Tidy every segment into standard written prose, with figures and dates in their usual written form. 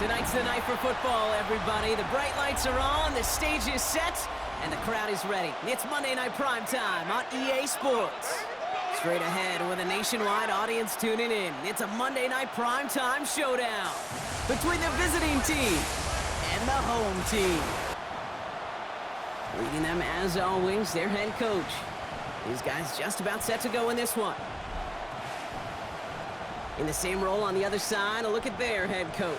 Tonight's the night for football, everybody. The bright lights are on, the stage is set, and the crowd is ready. It's Monday Night Primetime on EA Sports. Straight ahead with a nationwide audience tuning in. It's a Monday Night Primetime showdown between the visiting team and the home team. Leading them, as always, their head coach. These guys just about set to go in this one. In the same role on the other side, a look at their head coach.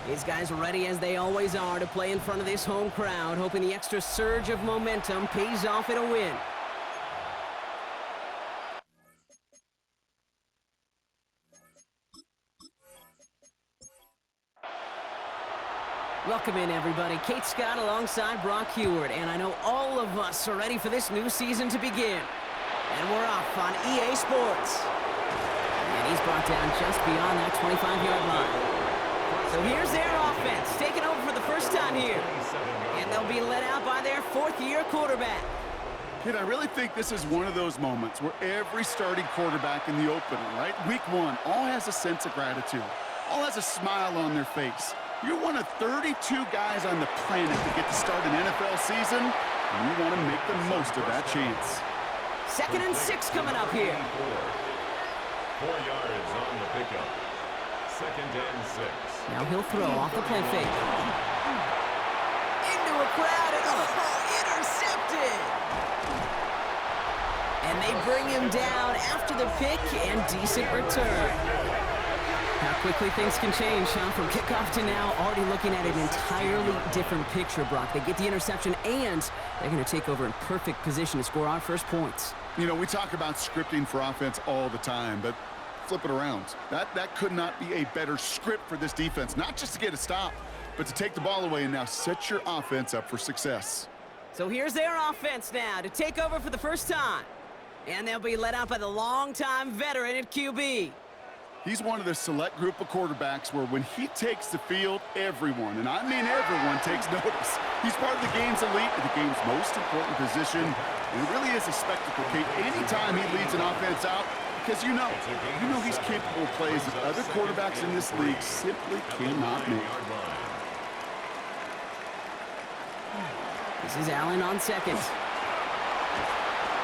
These guys are ready, as they always are, to play in front of this home crowd, hoping the extra surge of momentum pays off in a win. Welcome in, everybody. Kate Scott alongside Brock Heward, and I know all of us are ready for this new season to begin. And we're off on EA Sports. And he's brought down just beyond that 25-yard line. So here's their offense, taking over for the first time here. And they'll be led out by their fourth-year quarterback. Kid, I really think this is one of those moments where every starting quarterback in the opener, right? Week one, all has a sense of gratitude. All has a smile on their face. You're one of 32 guys on the planet to get to start an NFL season, and you want to make the most of that chance. 2nd and 6 coming up here. 4 yards on the pickup. 2nd and 6. Now he'll throw off the play fake. Into a crowd and intercepted! And they bring him down after the pick and decent return. How quickly things can change, huh? From kickoff to now, already looking at an entirely different picture, Brock. They get the interception, and they're going to take over in perfect position to score our first points. You know, we talk about scripting for offense all the time, but flip it around. That could not be a better script for this defense, not just to get a stop, but to take the ball away and now set your offense up for success. So here's their offense now to take over for the first time. And they'll be led out by the longtime veteran at QB. He's one of the select group of quarterbacks where when he takes the field, everyone, and I mean everyone, takes notice. He's part of the game's elite and the game's most important position. And it really is a spectacle, Kate, anytime he leads an offense out, because you know he's capable of plays that other quarterbacks in this league simply cannot make. This is Allen on second.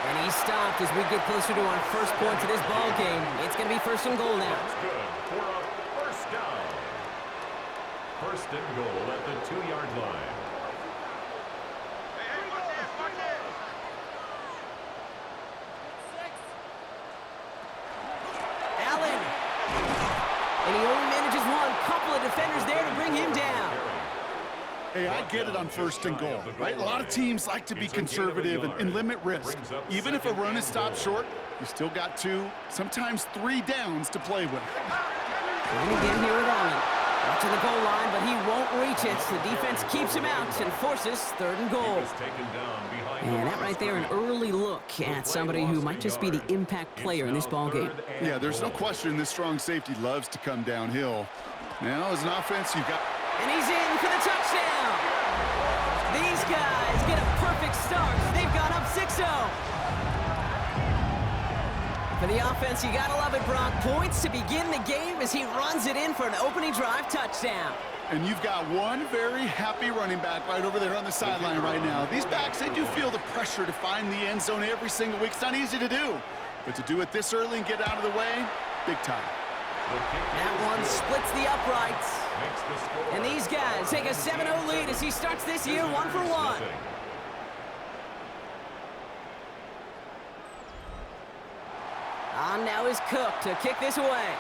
And he's stopped as we get closer to our first point to this ball game. It's going to be 1st and goal now. That's good for a first down. 1st and goal at the 2-yard line. Allen. And he only manages one. Couple of defenders there to bring him down. Hey, I get it on 1st and goal, right? A lot of teams like to be conservative and limit risk. Even if a run is stopped short, you still got 2, sometimes 3 downs to play with. And again here with Allen. Up to the goal line, but he won't reach it. The defense keeps him out and forces 3rd and goal. And that right there, an early look at somebody who might just be the impact player in this ball game. Yeah, there's no question this strong safety loves to come downhill. Now, as an offense, you've got... And he's in for the touchdown. These guys get a perfect start. They've gone up 6-0. For the offense, you gotta love it, Brock. Points to begin the game as he runs it in for an opening drive touchdown. And you've got one very happy running back right over there on the sideline right now. These backs, they do feel the pressure to find the end zone every single week. It's not easy to do. But to do it this early and get out of the way, big time. That one splits the uprights. And these guys take a 7-0 lead as he starts this year 1 for 1. On now is Cook to kick this away.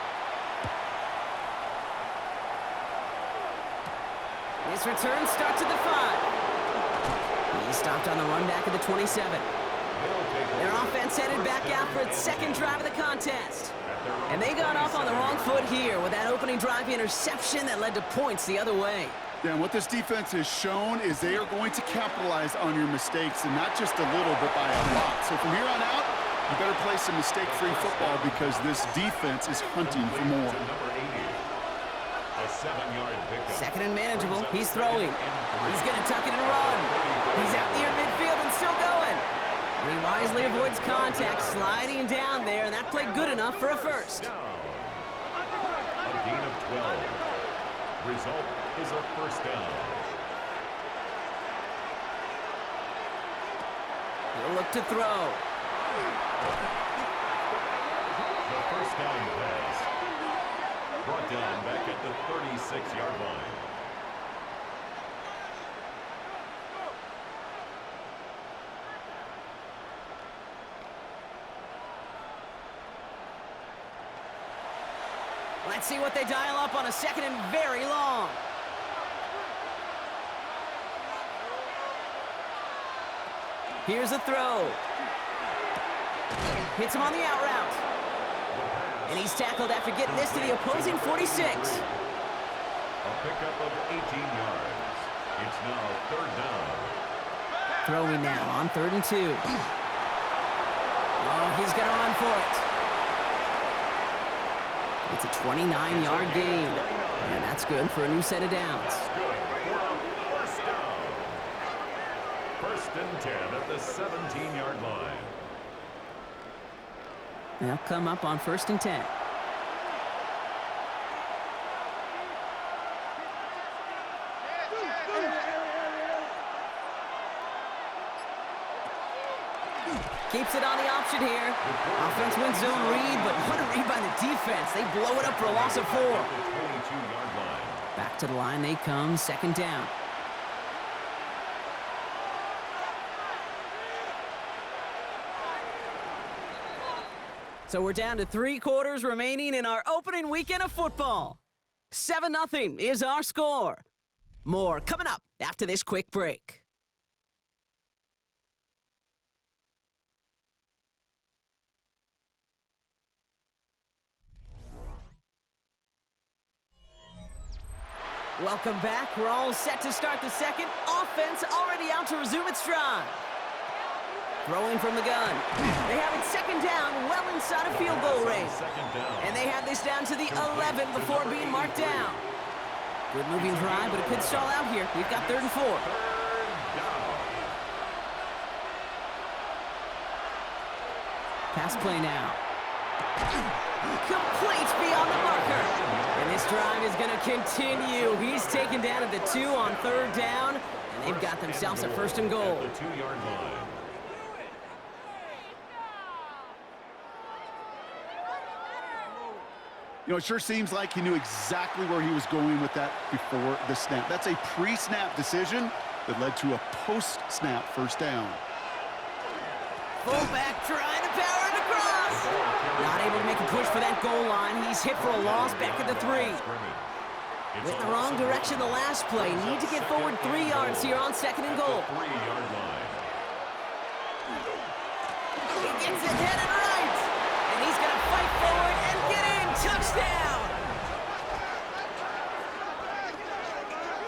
This return starts at the 5. He's stopped on the run back at the 27. Their offense headed back out for its 2nd drive of the contest. And they got off on the wrong foot here with that opening drive interception that led to points the other way. Yeah, and what this defense has shown is they are going to capitalize on your mistakes, and not just a little, but by a lot. So from here on out, you better play some mistake-free football because this defense is hunting for more. 2nd and manageable. He's throwing. He's going to tuck it and run. He's out near midfield and still going. And he wisely avoids contact, sliding down there, and that played good enough for a first. A gain of 12. Result is a first down. He'll look to throw. The first down pass. Brought down back at the 36-yard line. Let's see what they dial up on a second and very long. Here's a throw. Hits him on the out route. And he's tackled after getting this to the opposing 46. A pickup of 18 yards. It's now third down. Throwing now on 3rd and 2. Oh, he's going to run for it. It's a 29-yard gain. And that's good for a new set of downs. First down. First and 10 at the 17-yard line. They'll come up on 1st and 10. Keeps it on the option here. Offense wins zone read, but what a read by the defense. They blow it up for a loss of 4. Back to the line they come, 2nd down. So we're down to 3 quarters remaining in our opening weekend of football. 7-0 is our score. More coming up after this quick break. Welcome back. We're all set to start the second. Offense already out to resume its drive. Throwing from the gun. They have it 2nd down, well inside of field goal range. And they have this down to the 11 before being marked down. Good moving drive, but it could stall out here. We've got 3rd and 4. Pass play now. Complete beyond the marker. And this drive is going to continue. He's taken down at the 2 on 3rd down. And they've got themselves a 1st and goal. The 2-yard line. You know, it sure seems like he knew exactly where he was going with that before the snap. That's a pre-snap decision that led to a post-snap 1st down. Fullback trying to power it across. Not able to make a push for that goal line. He's hit for a loss back at the 3. Went in the wrong direction the last play. Need to get forward 3 yards here on 2nd and goal. 3-yard line. He gets it headed right. And he's going to fight forward and get in. Touchdown!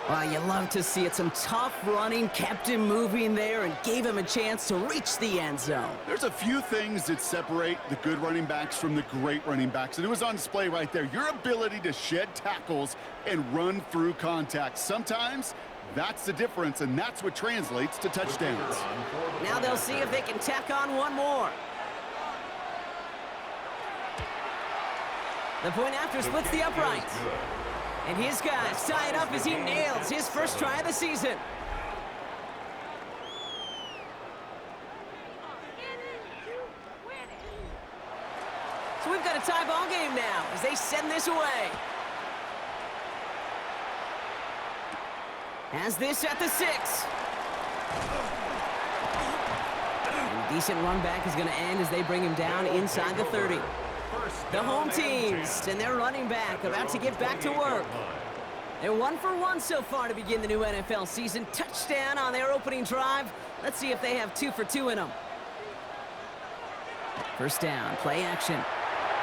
Well, you love to see it. Some tough running, kept him moving there, and gave him a chance to reach the end zone. There's a few things that separate the good running backs from the great running backs, and it was on display right there. Your ability to shed tackles and run through contact. Sometimes that's the difference, and that's what translates to touchdowns. Now they'll see if they can tack on one more. The point after splits the uprights. And his guys tie it up as he nails his first try of the season. So we've got a tie ball game now as they send this away. Has this at the 6. And a decent run back is going to end as they bring him down inside the 30. The home teams and their running back about to get back to work. They're 1 for 1 so far to begin the new NFL season. Touchdown on their opening drive. Let's see if they have 2 for 2 in them. 1st down, play action.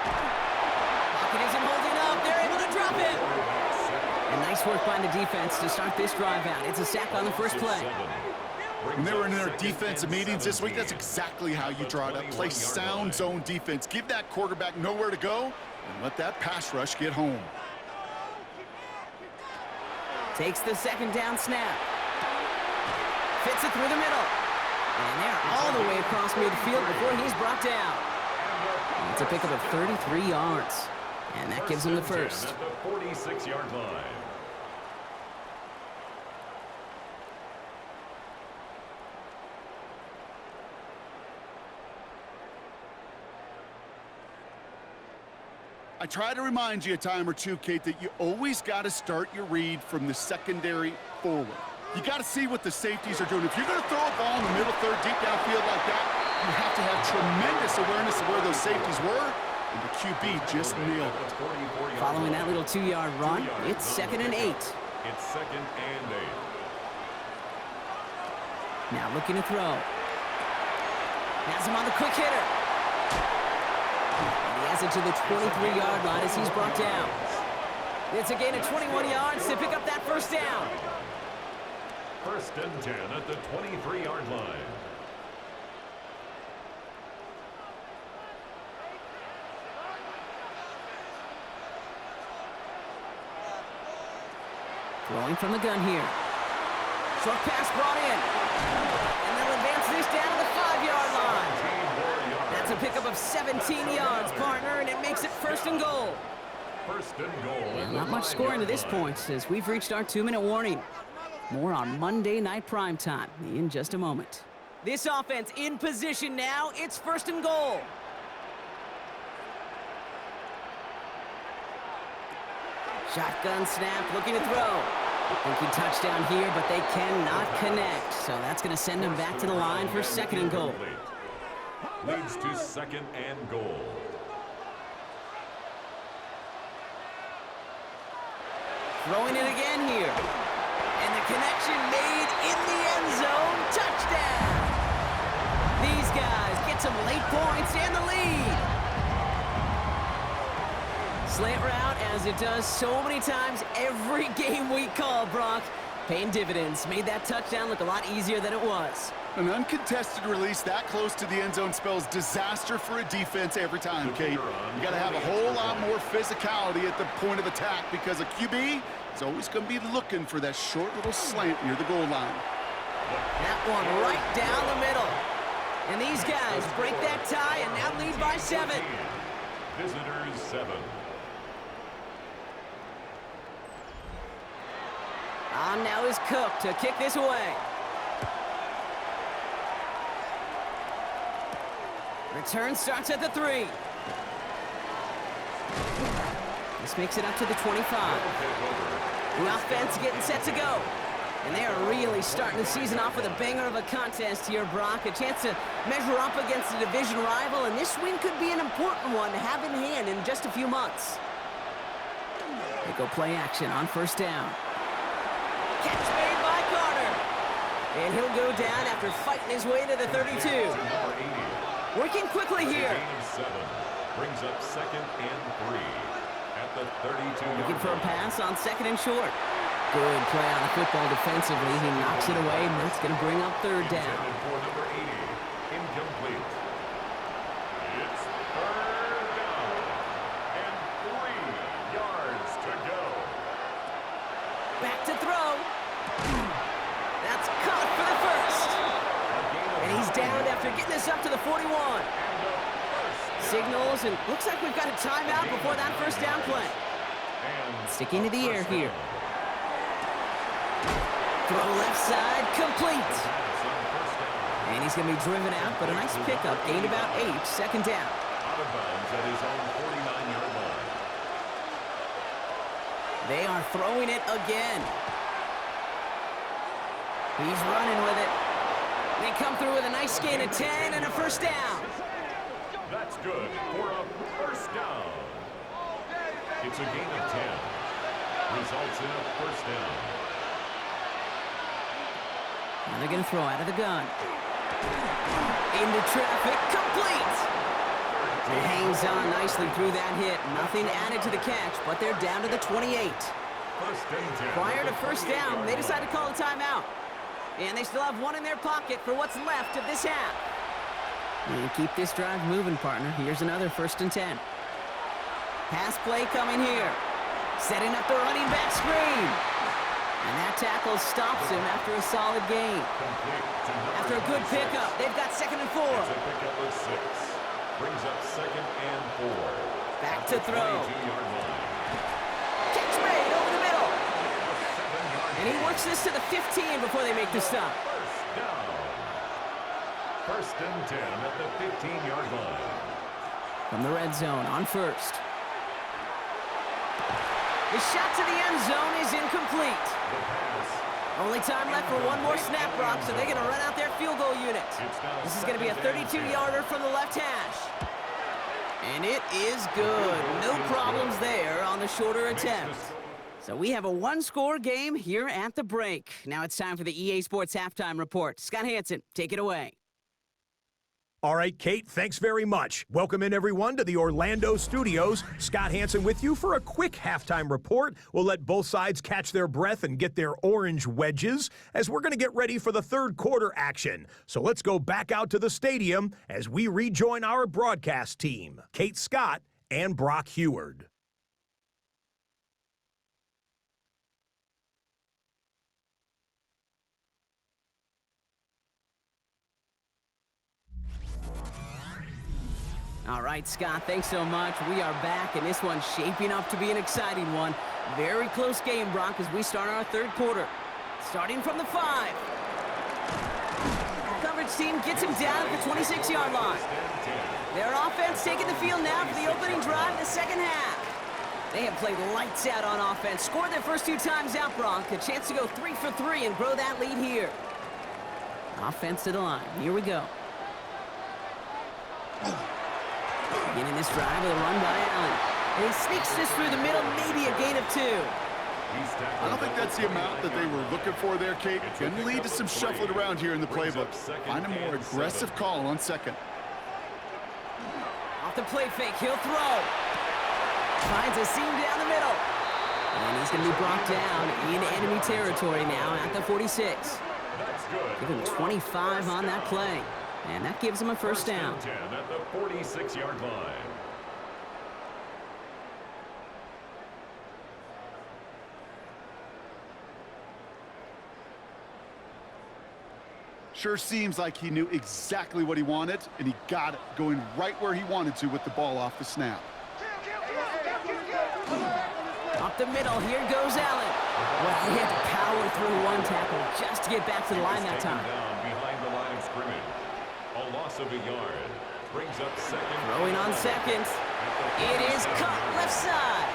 Pocket isn't holding up. They're able to drop it. And nice work by the defense to start this drive out. It's a sack on the first play. When they were in their defensive meetings this week, that's exactly how you draw it up. Play sound zone defense. Give that quarterback nowhere to go and let that pass rush get home. Takes the 2nd down snap. Fits it through the middle. And they're all the way across midfield before he's brought down. It's a pickup of 33 yards. And that gives him the 1st. At the 46-yard line. I try to remind you a time or two, Kate, that you always got to start your read from the secondary forward. You got to see what the safeties are doing. If you're going to throw a ball in the middle third, deep downfield like that, you have to have tremendous awareness of where those safeties were, and the QB just nailed it. Following that little 2-yard run, it's 2nd and 8. It's 2nd and 8. Now looking to throw. Has him on the quick hitter. And he has it to the 23-yard line as he's brought down. It's a gain of 21 yards to pick up that first down. 1st and 10 at the 23-yard line. Throwing from the gun here. Short pass brought in. And they'll advance this down to the 5-yard line. That's a pickup of 17 yards, partner, and it makes it 1st and goal. 1st and goal. And not much scoring to this point as we've reached our 2-minute warning. More on Monday Night Primetime in just a moment. This offense in position now. It's 1st and goal. Shotgun snap, looking to throw. Thinking touchdown here, but they cannot connect. So that's going to send them back to the line for 2nd and goal. Leads to 2nd and goal. Throwing it again here. And the connection made in the end zone. Touchdown! These guys get some late points and the lead. Slant route, as it does so many times every game we call, Brock. Paying dividends. Made that touchdown look a lot easier than it was. An uncontested release that close to the end zone spells disaster for a defense every time, Kate. You got to have a whole lot more physicality at the point of attack because a QB is always going to be looking for that short little slant near the goal line. That one right down the middle. And these guys break that tie and now lead by 7. Visitors 7. On now is Cook to kick this away. Return starts at the 3. This makes it up to the 25. The offense getting set to go. And they are really starting the season off with a banger of a contest here, Brock. A chance to measure up against a division rival, and this win could be an important one to have in hand in just a few months. They go play action on 1st down. Catch made by Carter. And he'll go down after fighting his way to the 32. Working quickly here. Gain of 7 brings up 2nd and 3 at the 32. Looking for a pass on 2nd and short. Good play on the football defensively. He knocks it away, and that's going to bring up 3rd down. For number 80, incomplete. It's 3rd down and 3 yards to go. Back to throw. That's caught for the 1st. And he's down after getting this up to the 41. Signals, and looks like we've got a timeout before that 1st down play. Sticking to the air here. Throw left side, complete. And he's going to be driven out, but a nice pickup. Gained about 8, 2nd down. Out of bounds at his own 49-yard line. They are throwing it again. He's running with it. They come through with a nice gain of 10 and a 1st down. That's good for a 1st down. It's a gain of 10. Results in a 1st down. Now they're going to throw out of the gun. Into traffic, complete. He hangs on nicely through that hit. Nothing added to the catch, but they're down to the 28. Prior to 1st down, they decide to call a timeout. And they still have 1 in their pocket for what's left of this half. And keep this drive moving, partner. Here's another 1st and 10. Pass play coming here. Setting up the running back screen. And that tackle stops him after a solid gain. After a good pickup, they've got 2nd and 4. It's a pickup of 6. Brings up 2nd and 4. Back to throw. 22-yard line. Catch made over the middle. And he works this to the 15 before they make the stop. 1st down. 1st and 10 at the 15-yard line. From the red zone on 1st. The shot to the end zone is incomplete. Only time left for one more snap, Brock, so they're going to run out their field goal unit. This is going to be a 32-yarder from the left hash. And it is good. No problems there on the shorter attempt. So we have a one-score game here at the break. Now it's time for the EA Sports Halftime Report. Scott Hansen, take it away. All right, Kate, thanks very much. Welcome in, everyone, to the Orlando studios. Scott Hansen with you for a quick halftime report. We'll let both sides catch their breath and get their orange wedges as we're going to get ready for the third quarter action. So let's go back out to the stadium as we rejoin our broadcast team, Kate Scott and Brock Heward. All right, Scott, thanks so much. We are back, and this one's shaping up to be an exciting one. Very close game, Brock, as we start our third quarter. Starting from the 5. Coverage team gets him down at the 26-yard line. Their offense taking the field now for the opening drive in the second half. They have played lights out on offense, scored their first 2 times out, Brock. A chance to go 3 for 3 and grow that lead here. Offense to the line. Here we go. Beginning this drive with a run by Allen. And he sneaks this through the middle, maybe a gain of 2. I don't think that's the amount that they were looking for there, Kate. Going to lead to some shuffling around here in the playbook. Find a more aggressive call on second. Off the play fake, he'll throw. Finds a seam down the middle. And he's going to be brought down in enemy territory now at the 46. Give him 25 on that play. And that gives him a first down. 10 at the 46-yard line. Sure seems like he knew exactly what he wanted, and he got it, going right where he wanted to with the ball off the snap. Up the middle, here goes Allen. Well, he had to power through one tackle just to get back to the line that time. Behind the line of scrimmage. A loss of a yard. Brings up second. Throwing on second. It is cut left side.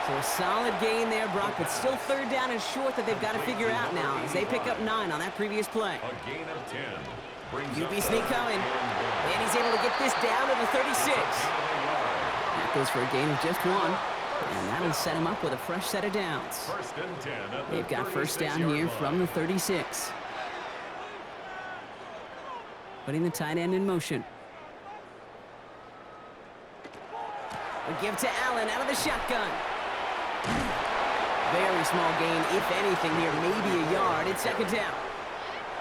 So a solid gain there, Brock, but still third down and short that they've got to figure out now as they pick up 9 on that previous play. A gain of 10. UB sneak coming. And he's able to get this down to the 36. That goes for a gain of just 1. And that'll set him up with a fresh set of downs. First and 10 at the They've got first down here from the 36. Putting the tight end in motion. A give to Allen out of the shotgun. Very small gain, if anything here, maybe a yard. It's second down.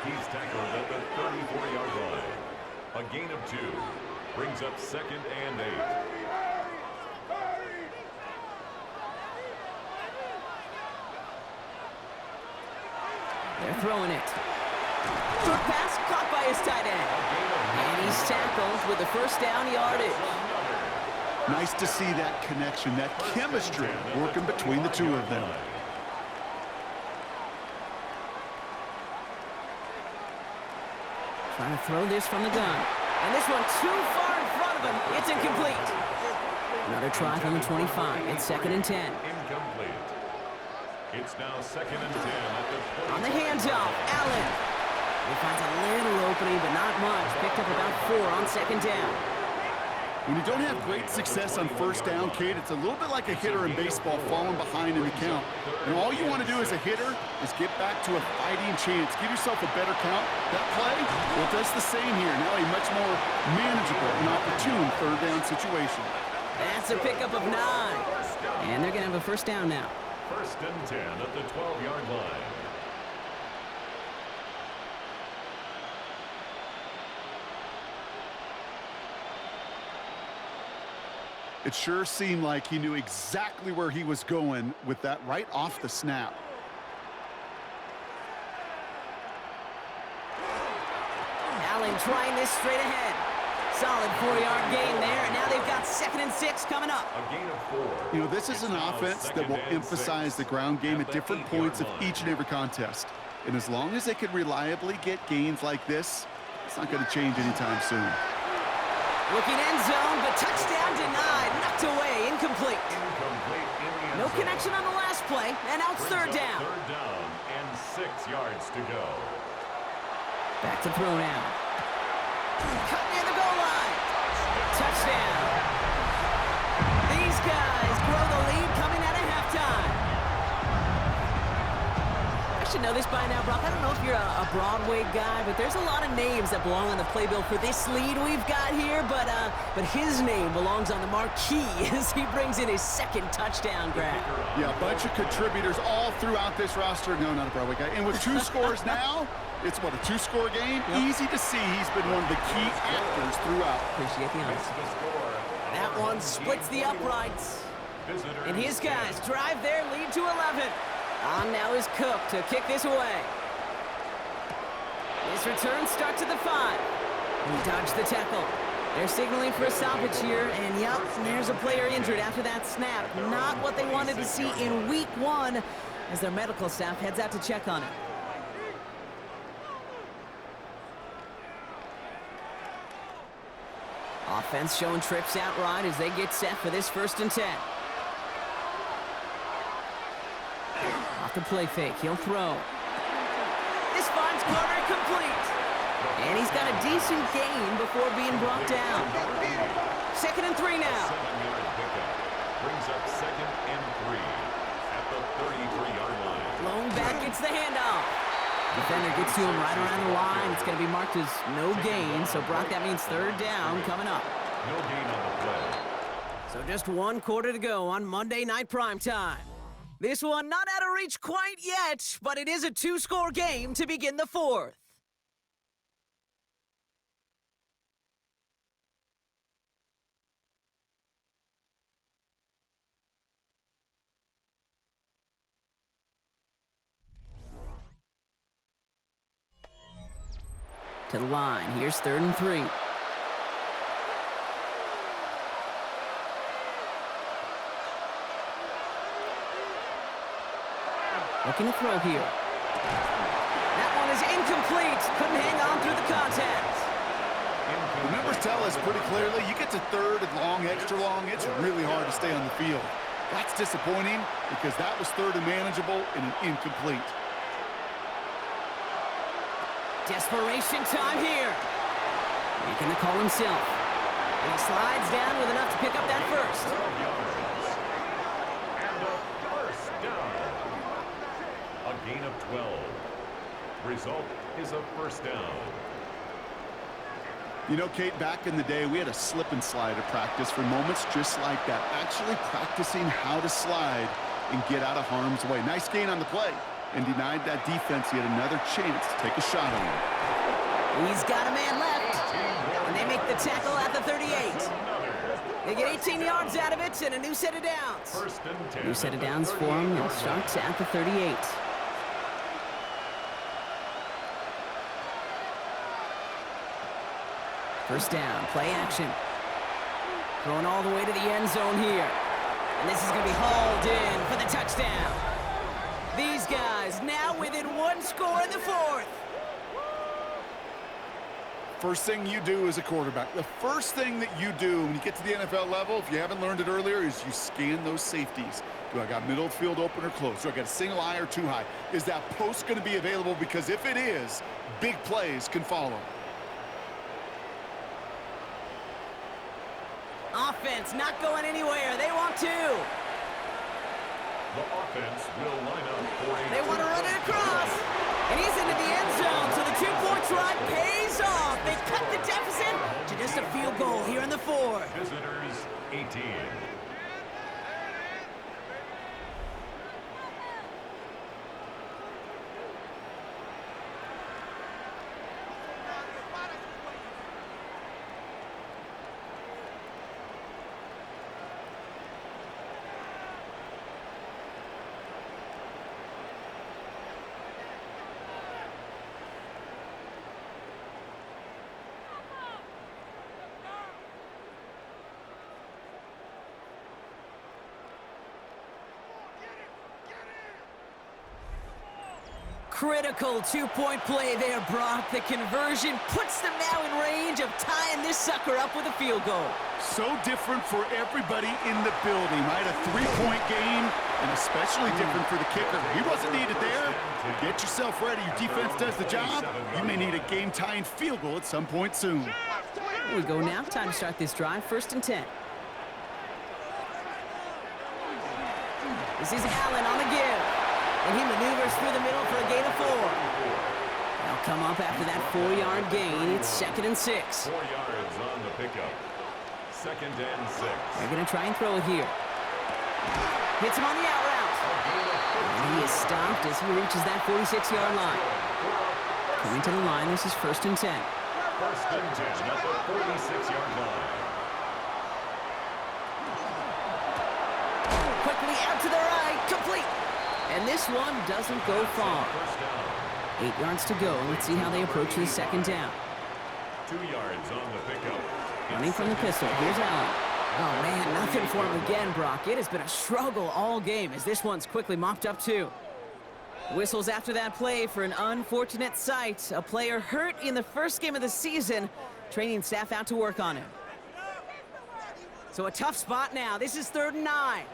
He's tackled at the 34-yard line. A gain of 2. Brings up second and 8. They're throwing it. Short pass caught by his tight end. And he's tackled with the first down yardage. Nice to see that connection, that chemistry working between the two of them. Trying to throw this from the gun. And this one too far in front of him. It's incomplete. Another try from the 25. It's second and 10. Incomplete. It's now second and 10 at the On the handoff, Allen. He finds a little opening, but not much. Picked up about 4 on second down. When you don't have great success on first down, Kate, it's a little bit like a hitter in baseball falling behind in the count. And all you want to do as a hitter is get back to a fighting chance. Give yourself a better count. That play, well, it does the same here. Now a much more manageable and opportune third down situation. That's a pickup of 9. And they're going to have a first down now. First and 10 at the 12-yard line. It sure seemed like he knew exactly where he was going with that right off the snap. Allen trying this straight ahead. Solid 4-yard gain there, and now they've got second and 6 coming up. A gain of 4. You know, this is an offense that will emphasize the ground game at different points of each and every contest. And as long as they can reliably get gains like this, it's not going to change anytime soon. Looking end zone, but touchdown denied. Knocked away, incomplete. Incomplete in the No connection on the last play, and now it's third down. Third down and 6 yards to go. Back to throw now. Cut near the goal line. Touchdown. These guys grow the lead coming out of halftime. I should know this by now, Brock. I don't know if you're a Broadway guy, but there's a lot of names that belong on the playbill for this lead we've got here, but his name belongs on the marquee as he brings in his second touchdown grab. Yeah, a bunch of contributors all throughout this roster. No, not a Broadway guy. And with 2 scores now, it's what, a 2-score game? Yep. Easy to see he's been one of the key actors throughout. Appreciate the honesty. That one splits the uprights. And his guys drive their lead to 11. On now is Cook to kick this away. This return starts at the 5. He dodged the tackle. They're signaling for a stoppage here, and yep, there's a player injured after that snap. Not what they wanted to see in week 1 as their medical staff heads out to check on it. Offense showing trips out right as they get set for this 1st and 10. Off the play fake, he'll throw. This finds Carter complete. And he's got a decent gain before being brought down. 2nd and 3 now. 7-yard pickup brings up 2nd and 3 at the 33-yard line. Lone back gets the handoff. Defender gets to him right around the line. It's going to be marked as no gain. So, Brock, that means 3rd down coming up. No gain on the play. So just 1 quarter to go on Monday Night Primetime. This one not out of reach quite yet, but it is a 2-score game to begin the 4th. To the line. Here's 3rd and 3. Looking to throw here. That one is incomplete. Couldn't hang on through the contact. The numbers tell us pretty clearly, you get to 3rd and long, extra long, it's really hard to stay on the field. That's disappointing because that was 3rd and manageable and an incomplete. Desperation time here. Making the call himself. And he slides down with enough to pick up that 1st. 12 yards. And a 1st down. A gain of 12. Result is a 1st down. You know, Kate, back in the day, we had a slip and slide at practice for moments just like that. Actually practicing how to slide and get out of harm's way. Nice gain on the play. And denied that defense yet another chance to take a shot on him. He's got a man left. And they make the tackle at the 38. They get 18 yards out of it and a new set of downs. 1st and 10. New set of downs for him and starts at the 38. First down, play action. Throwing all the way to the end zone here. And this is going to be hauled in for the touchdown. These guys now within 1 score in the 4th. First thing you do as a quarterback, the first thing that you do when you get to the NFL level, if you haven't learned it earlier, is you scan those safeties. Do I got middle field open or close? Do I got a single high or 2 high? Is that post going to be available? Because if it is, big plays can follow. Offense not going anywhere. They want to. The offense will line up for a... They want to run it across. And he's into the end zone, so the 2-point try pays off. They cut the deficit to just a field goal here in the 4th. Visitors, 18. Critical two-point play there, Brock. The conversion puts them now in range of tying this sucker up with a field goal. So different for everybody in the building, right? A three-point game, and especially different for the kicker. He wasn't needed there. Get yourself ready. Your defense does the job. You may need a game-tying field goal at some point soon. Here we go now. Time to start this drive. 1st and 10. This is Allen on the give. And he maneuvers through the middle for a gain of 4. They'll come up after that 4-yard gain. It's 2nd and 6. 4 yards on the pickup. 2nd and 6. They're going to try and throw it here. Hits him on the out route. And he is stopped as he reaches that 46-yard line. Coming to the line, this is 1st and 10. 1st and 10 at the 46-yard line. Quickly out to the right, complete. And this one doesn't go far. 8 yards to go. Let's see how they approach this 2nd down. 2 yards on the pickup. Running from the pistol. Here's Allen. Oh, man, nothing for him again, Brock. It has been a struggle all game as this one's quickly mopped up, too. Whistles after that play for an unfortunate sight. A player hurt in the first game of the season. Training staff out to work on him. So a tough spot now. This is 3rd and 9.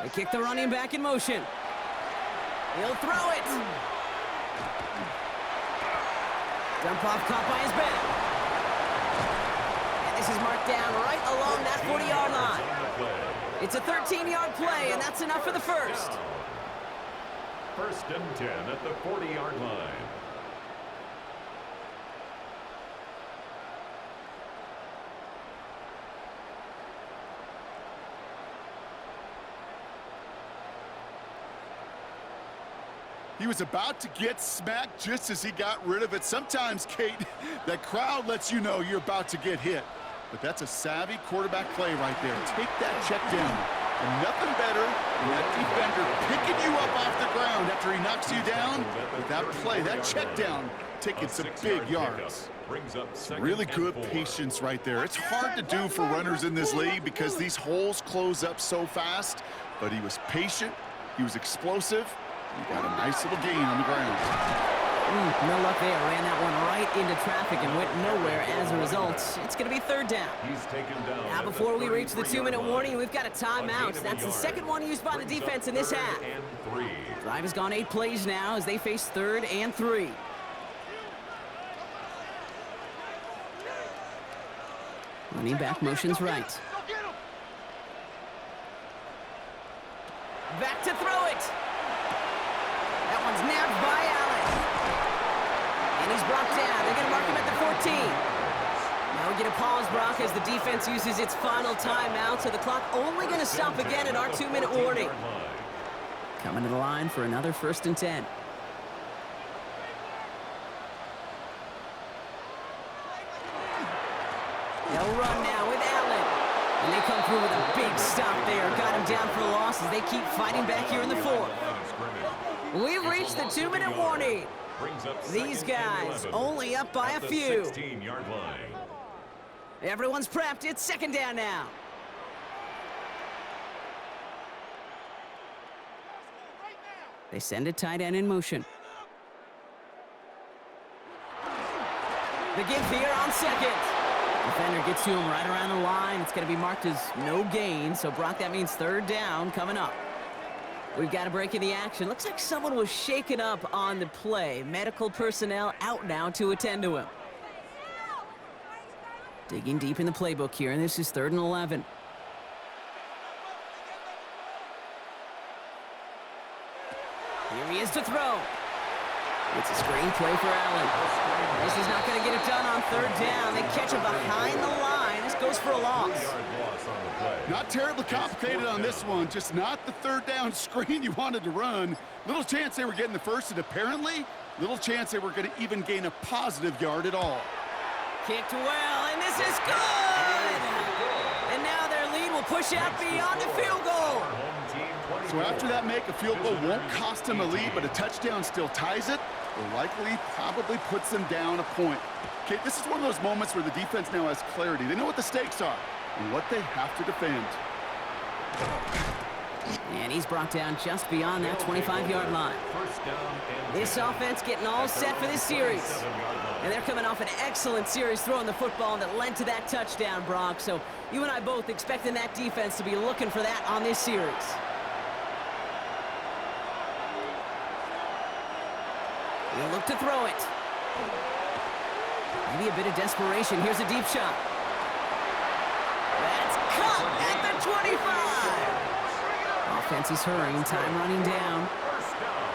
They kick the running back in motion. He'll throw it. Dump off caught by his back. And this is marked down right along that 40-yard line. It's a 13-yard play, and that's enough for the first. 1st and 10 at the 40-yard line. He was about to get smacked just as he got rid of it. Sometimes, Kate, that crowd lets you know you're about to get hit. But that's a savvy quarterback play right there. Take that check down. And nothing better than that defender picking you up off the ground after he knocks you down. With that play, that check down, taking some big yards. Really good patience right there. It's hard to do for runners in this league because these holes close up so fast. But he was patient. He was explosive. He got a nice little gain on the ground. No luck there. Ran that one right into traffic and went nowhere as a result. It's going to be 3rd down. He's taken down. Now, before we reach the 2-minute warning, we've got a timeout. That's the 2nd one used by the defense in this half. Drive has gone 8 plays now as they face 3rd and 3. Running back motions right. Back to throw it. That one's nabbed by Allen. And he's brought down. They're going to mark him at the 14. Now we get a pause, Brock, as the defense uses its final timeout. So the clock only going to stop again at our 2-minute warning. Coming to the line for another 1st and 10. They'll run now with Allen. And they come through with a big stop there. Got him down for a loss as they keep fighting back here in the 4th. We've reached the 2-minute warning. These guys only up by a few. 16-yard line. Everyone's prepped. It's 2nd down now. They send a tight end in motion. The give here on 2nd. Defender gets to him right around the line. It's going to be marked as no gain. So, Brock, that means 3rd down coming up. We've got a break in the action. Looks like someone was shaken up on the play. Medical personnel out now to attend to him. Digging deep in the playbook here, and this is 3rd and 11. Here he is to throw. It's a screen play for Allen. This is not going to get it done on 3rd down. They catch him behind the line. This goes for a loss. Not terribly complicated on this one. Just not the 3rd down screen you wanted to run. Little chance they were getting the first, and apparently little chance they were going to even gain a positive yard at all. Kicked well, and this is good! And now their lead will push out beyond the field goal. So after that make, a field goal won't cost them a lead, but a touchdown still ties it, or likely probably puts them down a point. Okay, this is one of those moments where the defense now has clarity. They know what the stakes are and what they have to defend. And he's brought down just beyond that 25-yard line. First down and This 10. offense getting all set for this series. 27-yard line. And they're coming off an excellent series throwing the football that led to that touchdown, Brock. So you and I both expecting that defense to be looking for that on this series. He'll look to throw it. Maybe a bit of desperation. Here's a deep shot. That's caught at the 25. Offense is hurrying. Time running down. First down.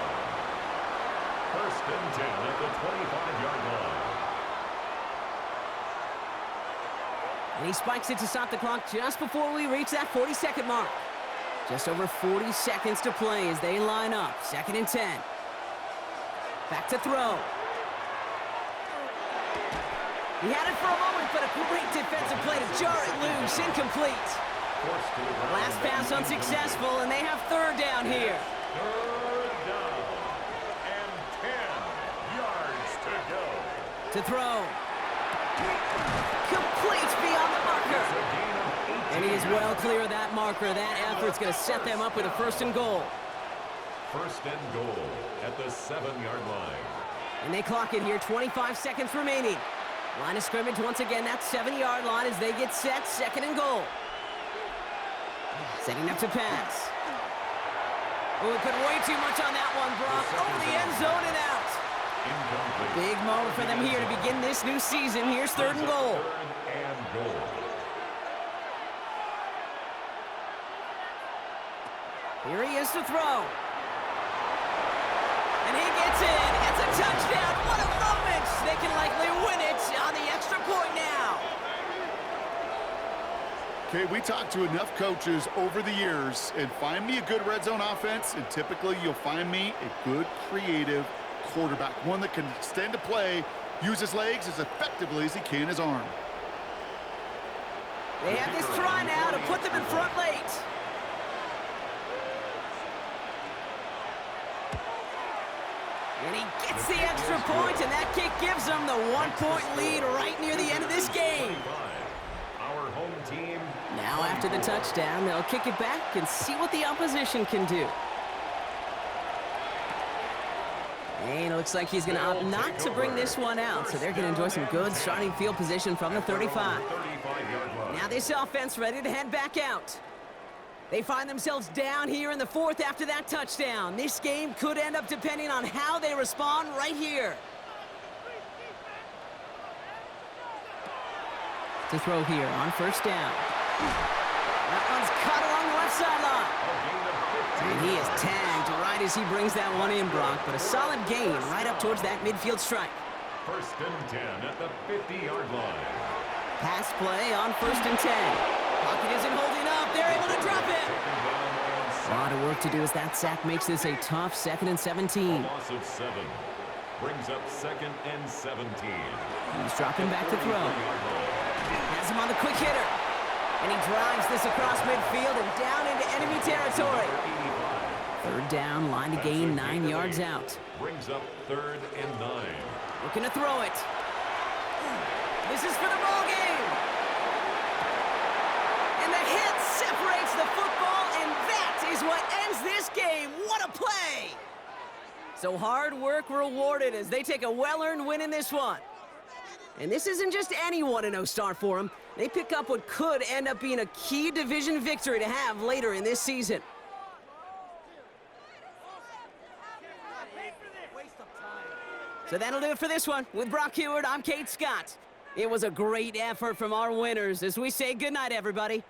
First and 10 at the 25-yard line. And he spikes it to stop the clock just before we reach that 40-second mark. Just over 40 seconds to play as they line up. 2nd and 10. Back to throw. He had it for a moment, but a great defensive play to jar it loose. Incomplete. Forced to the ground. Last pass unsuccessful, and they have 3rd down here. 3rd down and 10 yards to go. To throw. Complete beyond the marker. It's a gain of 18. And he is well clear of that marker. That effort's going to set them up with a 1st and goal. First and goal at the 7-yard line. And they clock it here, 25 seconds remaining. Line of scrimmage once again, that 7-yard line as they get set, 2nd and goal. Setting up to pass. Oh, we put way too much on that one, Brock. Over the end zone and out. Incomplete. Big moment for them here to begin this new season. Here's 3rd and goal. 3rd and goal. Here he is to throw. And he gets in. It's a touchdown. What a moment. They can likely win it on the extra point now. Okay, we talked to enough coaches over the years, and find me a good red zone offense, and typically you'll find me a good creative quarterback, one that can extend a play, use his legs as effectively as he can his arm. They have this try now to put them in front late. And he gets the extra point, and that kick gives them the 1-point lead right near the end of this game. Our home team. Now after the touchdown, they'll kick it back and see what the opposition can do. And it looks like he's going to opt not to bring this one out, so they're going to enjoy some good starting field position from the 35. 35-yard line. Now this offense ready to head back out. They find themselves down here in the 4th after that touchdown. This game could end up depending on how they respond right here. To throw here on 1st down. That one's caught along the left sideline. And he is tagged right as he brings that one in, Brock. But a solid gain right up towards that midfield strike. 1st and 10 at the 50-yard line. Pass play on 1st and 10. Pocket isn't holding up. They're able to drop it. A lot of work to do as that sack makes this a tough 2nd and 17. A loss of 7 brings up 2nd and 17. He's dropping back to throw. Has him on the quick hitter. And he drives this across midfield and down into enemy territory. 3rd down, line to gain 9 yards out. Brings up 3rd and 9. Looking to throw it. This is for the ball game. And the hit separates the football, and that is what ends this game. What a play! So hard work rewarded as they take a well-earned win in this one. And this isn't just any 1-0 start for them. They pick up what could end up being a key division victory to have later in this season. So that'll do it for this one. With Brock Heward, I'm Kate Scott. It was a great effort from our winners as we say goodnight, everybody.